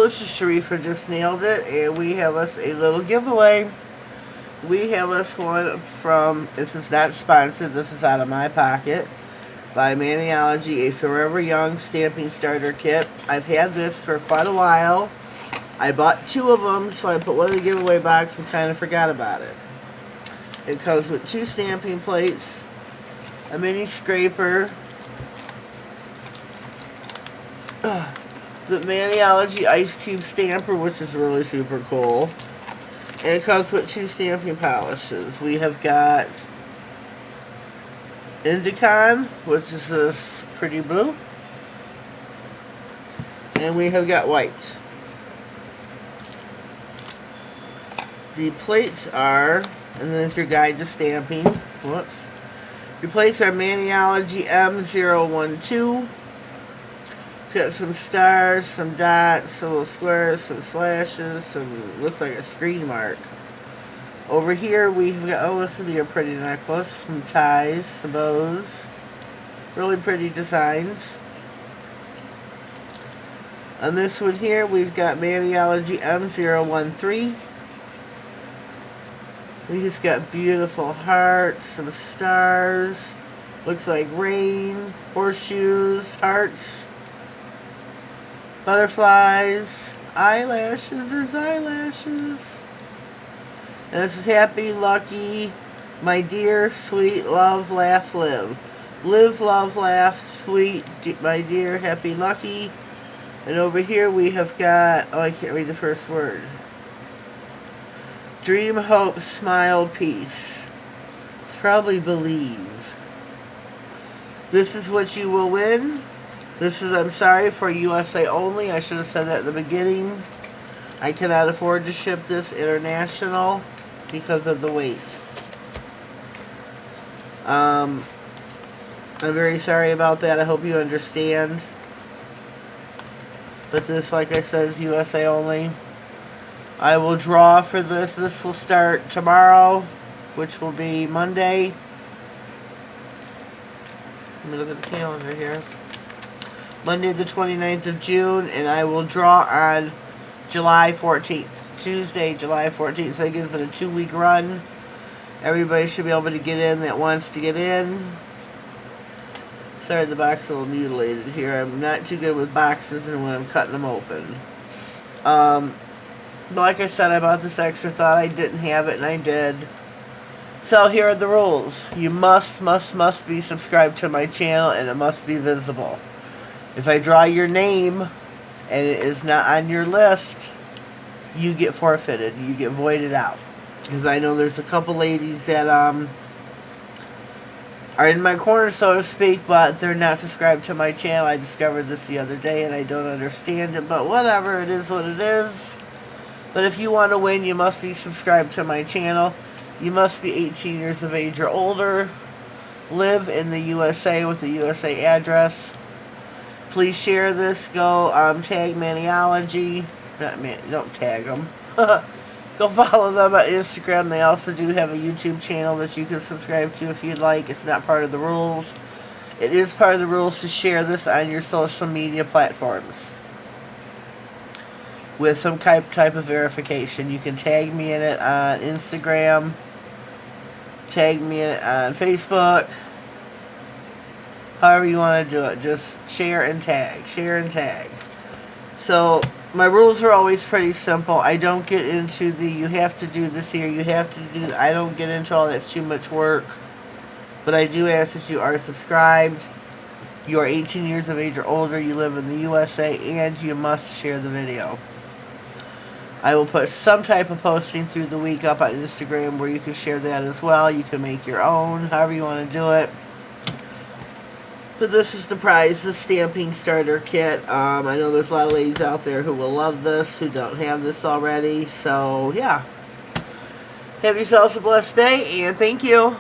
Delicious Sharifa just nailed it, and we have us a little giveaway. We have us one from, this is not sponsored, this is out of my pocket, by Maniology, a Forever Young stamping starter kit. I've had this for quite a while. I bought 2 of them, so I put one in the giveaway box and kind of forgot about it. It comes with 2 stamping plates, a mini scraper, the Maniology Ice Cube Stamper, which is really super cool. And it comes with 2 stamping polishes. We have got Indicon, which is this pretty blue. And we have got white. The plates are, and then your guide to stamping. Whoops. Your plates are Maniology M012. It's got some stars, some dots, some little squares, some slashes, some, looks like a screen mark. Over here we've got, oh, this would be a pretty necklace, some ties, some bows. Really pretty designs. On this one here we've got Maniology M013. We just got beautiful hearts, some stars, looks like rain, horseshoes, hearts, butterflies, eyelashes, there's eyelashes. And this is happy, lucky, my dear, sweet, love, laugh, live. Live, love, laugh, sweet, my dear, happy, lucky. And over here we have got, oh, I can't read the first word. Dream, hope, smile, peace. It's probably believe. This is what you will win. This is, I'm sorry, for USA only. I should have said that at the beginning. I cannot afford to ship this international because of the weight. I'm very sorry about that. I hope you understand. But this, like I said, is USA only. I will draw for this. This will start tomorrow, which will be Monday. Let me look at the calendar here. Monday the 29th of June, and I will draw on July 14th. Tuesday, July 14th. So that gives it a 2-week run. Everybody should be able to get in that wants to get in. Sorry, the box is a little mutilated here. I'm not too good with boxes and when I'm cutting them open. But like I said, I bought this extra, thought I didn't have it, and I did. So here are the rules. You must be subscribed to my channel, and it must be visible. If I draw your name, and it is not on your list, you get forfeited. You get voided out. Because I know there's a couple ladies that are in my corner, so to speak, but they're not subscribed to my channel. I discovered this the other day, and I don't understand it, but whatever, it is what it is. But if you want to win, you must be subscribed to my channel. You must be 18 years of age or older. Live in the USA with a USA address. Please share this. Go tag Maniology. Don't tag them. Go follow them on Instagram. They also do have a YouTube channel that you can subscribe to if you'd like. It's not part of the rules. It is part of the rules to share this on your social media platforms with some type of verification. You can tag me in it on Instagram, tag me in it on Facebook, however you want to do it. Just share and tag, share and tag. So my rules are always pretty simple. I don't get into the you have to do this here, you have to do, I don't get into all that's too much work. But I do ask that you are subscribed, you are 18 years of age or older, you live in the USA, and you must share the video. I will put some type of posting through the week up on Instagram where you can share that as well. You can make your own, however you want to do it. But this is the prize, the stamping starter kit. I know there's a lot of ladies out there who will love this, who don't have this already. So, yeah. Have yourselves a blessed day, and thank you.